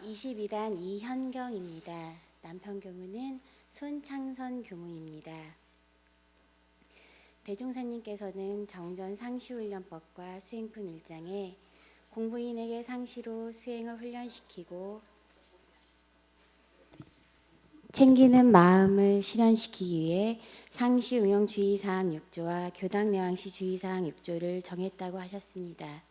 22단 이현경입니다. 남편 교무는 손창선 교무입니다. 대종사님께서는 정전 상시훈련법과 수행품 1장에 공부인에게 상시로 수행을 훈련시키고 챙기는 마음을 실현시키기 위해 상시 응용 주의사항 6조와 교당 내왕시 주의사항 6조를 정했다고 하셨습니다.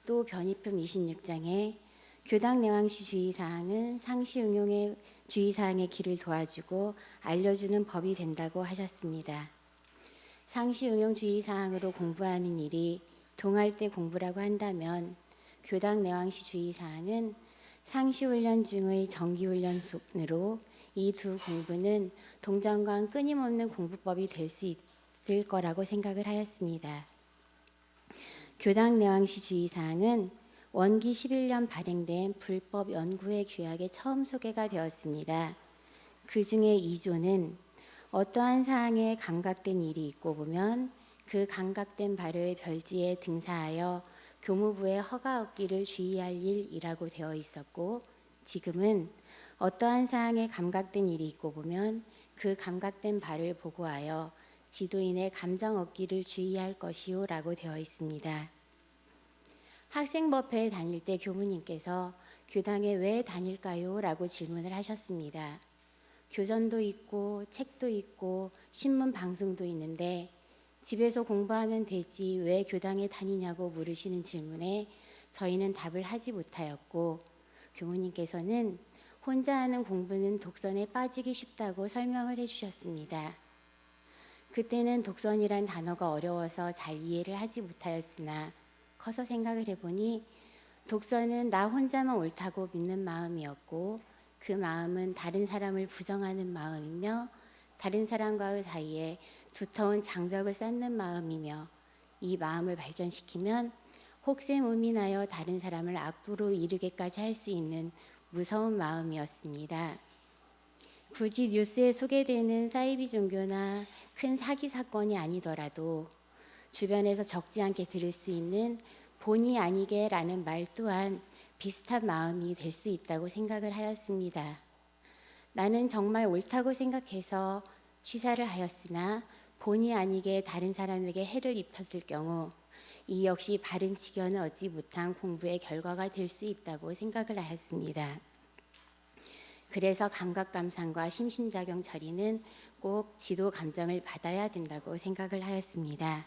또 변이품 26장에 교당 내왕시 주의사항은 상시 응용의 주의사항의 길을 도와주고 알려주는 법이 된다고 하셨습니다. 상시 응용 주의사항으로 공부하는 일이 동할때 공부라고 한다면 교당 내왕시 주의사항은 상시훈련 중의 정기훈련으로 이 두 공부는 동정과 끊임없는 공부법이 될 수 있을 거라고 생각을 하였습니다. 교당 내왕시 주의사항은 원기 11년 발행된 불법 연구회 규약에 처음 소개가 되었습니다. 그 중에 2조는 어떠한 사항에 감각된 일이 있고 보면 그 감각된 바를 별지에 등사하여 교무부의 허가 얻기를 주의할 일이라고 되어 있었고, 지금은 어떠한 사항에 감각된 일이 있고 보면 그 감각된 바를 보고하여 지도인의 감정 얻기를 주의할 것이요 라고 되어 있습니다. 학생법회에 다닐 때 교무님께서 교당에 왜 다닐까요? 라고 질문을 하셨습니다. 교전도 있고 책도 있고 신문 방송도 있는데 집에서 공부하면 되지 왜 교당에 다니냐고 물으시는 질문에 저희는 답을 하지 못하였고, 교무님께서는 혼자 하는 공부는 독선에 빠지기 쉽다고 설명을 해주셨습니다. 그때는 독선이란 단어가 어려워서 잘 이해를 하지 못하였으나 커서 생각을 해보니 독선은 나 혼자만 옳다고 믿는 마음이었고, 그 마음은 다른 사람을 부정하는 마음이며 다른 사람과의 사이에 두터운 장벽을 쌓는 마음이며, 이 마음을 발전시키면 혹세무민하여 다른 사람을 앞으로 이르게까지 할 수 있는 무서운 마음이었습니다. 굳이 뉴스에 소개되는 사이비 종교나 큰 사기 사건이 아니더라도 주변에서 적지 않게 들을 수 있는 본의 아니게 라는 말 또한 비슷한 마음이 될 수 있다고 생각을 하였습니다. 나는 정말 옳다고 생각해서 취사를 하였으나 본의 아니게 다른 사람에게 해를 입혔을 경우 이 역시 바른 직연을 얻지 못한 공부의 결과가 될 수 있다고 생각을 하였습니다. 그래서 감각감상과 심신작용 처리는 꼭 지도 감정을 받아야 된다고 생각을 하였습니다.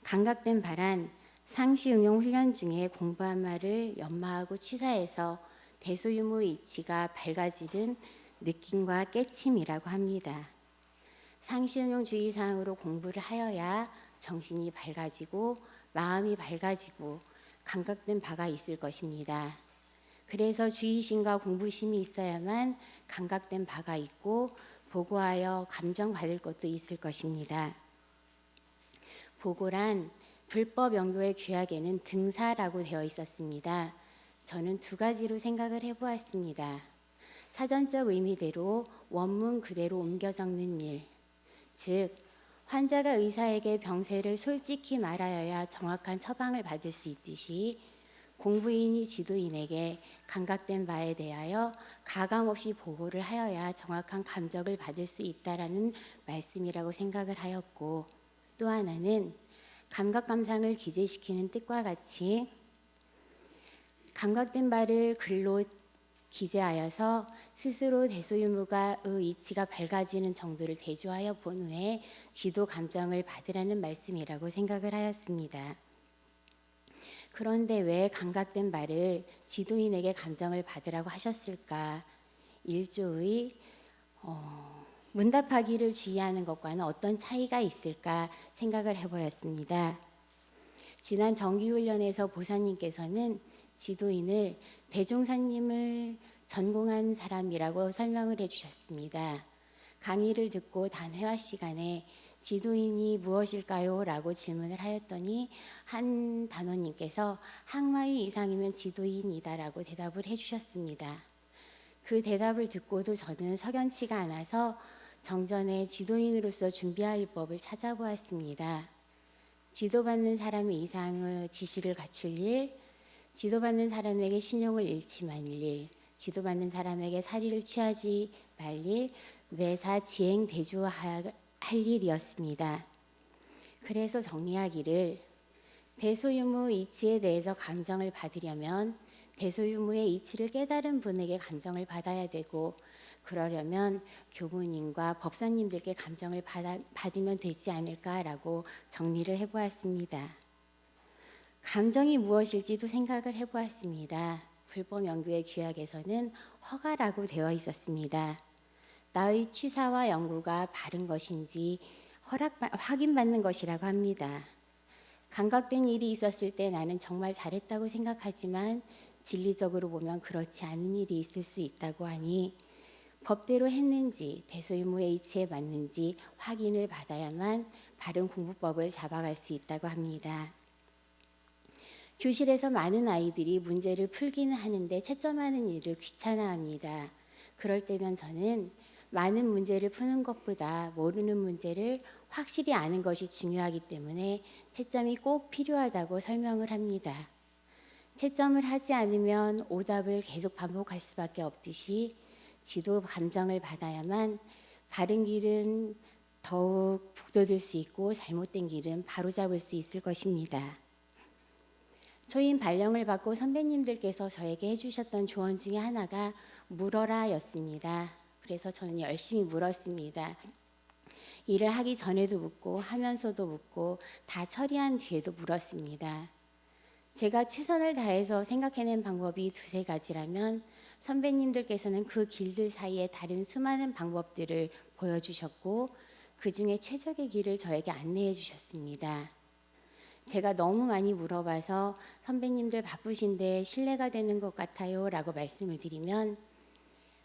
감각된 바란 상시 응용 훈련 중에 공부한 말을 연마하고 취사해서 대소유무 이치가 밝아지는 느낌과 깨침이라고 합니다. 상시 응용 주의사항으로 공부를 하여야 정신이 밝아지고 마음이 밝아지고 감각된 바가 있을 것입니다. 그래서 주의심과 공부심이 있어야만 감각된 바가 있고 보고하여 감정받을 것도 있을 것입니다. 보고란 불법 연구의 규약에는 등사라고 되어 있었습니다. 저는 두 가지로 생각을 해보았습니다. 사전적 의미대로 원문 그대로 옮겨 적는 일, 즉 환자가 의사에게 병세를 솔직히 말하여야 정확한 처방을 받을 수 있듯이 공부인이 지도인에게 감각된 바에 대하여 가감없이 보고를 하여야 정확한 감정을 받을 수 있다라는 말씀이라고 생각을 하였고, 또 하나는 감각감상을 기재시키는 뜻과 같이 감각된 바를 글로 기재하여서 스스로 대소유무가의 이치가 밝아지는 정도를 대조하여 본 후에 지도 감정을 받으라는 말씀이라고 생각을 하였습니다. 그런데 왜 감각된 바를 지도인에게 감정을 받으라고 하셨을까? 1조의 문답하기를 주의하는 것과는 어떤 차이가 있을까 생각을 해보았습니다. 지난 정기훈련에서 보사님께서는 지도인을 대종사님을 전공한 사람이라고 설명을 해주셨습니다. 강의를 듣고 단회화 시간에 지도인이 무엇일까요? 라고 질문을 하였더니 한 단원님께서 학마위 이상이면 지도인이다 라고 대답을 해주셨습니다. 그 대답을 듣고도 저는 석연치가 않아서 정전에 지도인으로서 준비할 법을 찾아보았습니다. 지도받는 사람의 이상의 지시를 갖출 일, 지도받는 사람에게 신용을 잃지 말 일, 지도받는 사람에게 사리를 취하지 말 일, 매사 지행대조할 일이었습니다. 그래서 정리하기를 대소유무 이치에 대해서 감정을 받으려면 대소유무의 이치를 깨달은 분에게 감정을 받아야 되고, 그러려면 교무님과 법사님들께 감정을 받으면 되지 않을까라고 정리를 해보았습니다. 감정이 무엇일지도 생각을 해보았습니다. 불법 연구의 규약에서는 허가라고 되어 있었습니다. 나의 취사와 연구가 바른 것인지 확인받는 것이라고 합니다. 감각된 일이 있었을 때 나는 정말 잘했다고 생각하지만 진리적으로 보면 그렇지 않은 일이 있을 수 있다고 하니 법대로 했는지 대소유무의 이치에 맞는지 확인을 받아야만 바른 공부법을 잡아갈 수 있다고 합니다. 교실에서 많은 아이들이 문제를 풀기는 하는데 채점하는 일을 귀찮아합니다. 그럴 때면 저는 많은 문제를 푸는 것보다 모르는 문제를 확실히 아는 것이 중요하기 때문에 채점이 꼭 필요하다고 설명을 합니다. 채점을 하지 않으면 오답을 계속 반복할 수밖에 없듯이 지도 감정을 받아야만 바른 길은 더욱 북돋을 수 있고 잘못된 길은 바로잡을 수 있을 것입니다. 초임 발령을 받고 선배님들께서 저에게 해주셨던 조언 중에 하나가 물어라 였습니다. 그래서 저는 열심히 물었습니다. 일을 하기 전에도 묻고 하면서도 묻고 다 처리한 뒤에도 물었습니다. 제가 최선을 다해서 생각해낸 방법이 두세 가지라면 선배님들께서는 그 길들 사이에 다른 수많은 방법들을 보여주셨고 그 중에 최적의 길을 저에게 안내해 주셨습니다. 제가 너무 많이 물어봐서 선배님들 바쁘신데 실례가 되는 것 같아요 라고 말씀을 드리면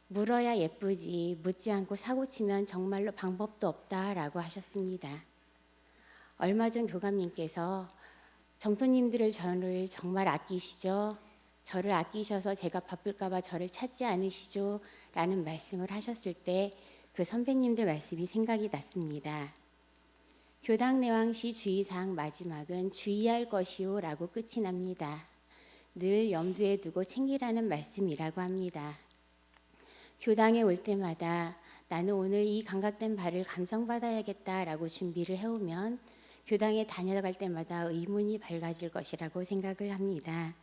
물어야 예쁘지 묻지 않고 사고치면 정말로 방법도 없다라고 하셨습니다. 얼마 전 교감님께서 정토님들을 저를 정말 아끼시죠? 저를 아끼셔서 제가 바쁠까 봐 저를 찾지 않으시죠? 라는 말씀을 하셨을 때 그 선배님들 말씀이 생각이 났습니다. 교당 내왕시 주의사항 마지막은 주의할 것이요 라고 끝이 납니다. 늘 염두에 두고 챙기라는 말씀이라고 합니다. 교당에 올 때마다 나는 오늘 이 감각된 바를 감정받아야겠다라고 준비를 해오면 교당에 다녀갈 때마다 의문이 밝아질 것이라고 생각을 합니다.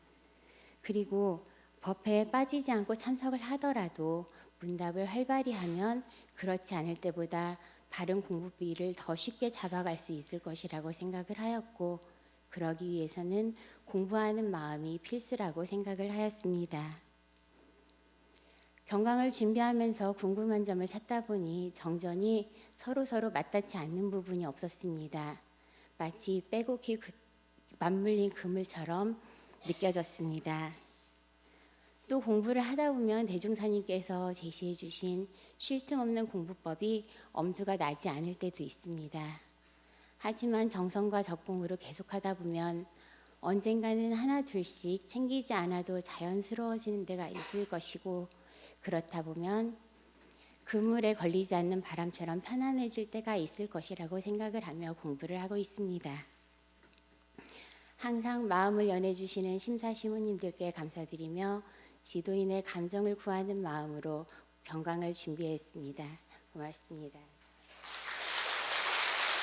그리고 법회에 빠지지 않고 참석을 하더라도 문답을 활발히 하면 그렇지 않을 때보다 바른 공부비를 더 쉽게 잡아갈 수 있을 것이라고 생각을 하였고 그러기 위해서는 공부하는 마음이 필수라고 생각을 하였습니다. 경강을 준비하면서 궁금한 점을 찾다 보니 정전이 서로 맞닿지 않는 부분이 없었습니다. 마치 빼곡히 맞물린 그물처럼 느껴졌습니다. 또 공부를 하다 보면 대중사님께서 제시해 주신 쉴 틈 없는 공부법이 엄두가 나지 않을 때도 있습니다. 하지만 정성과 적공으로 계속하다 보면 언젠가는 하나 둘씩 챙기지 않아도 자연스러워지는 데가 있을 것이고 그렇다 보면 그물에 걸리지 않는 바람처럼 편안해질 때가 있을 것이라고 생각을 하며 공부를 하고 있습니다. 항상 마음을 연해주시는 심사시무님들께 감사드리며 지도인의 감정을 구하는 마음으로 경강을 준비했습니다. 고맙습니다.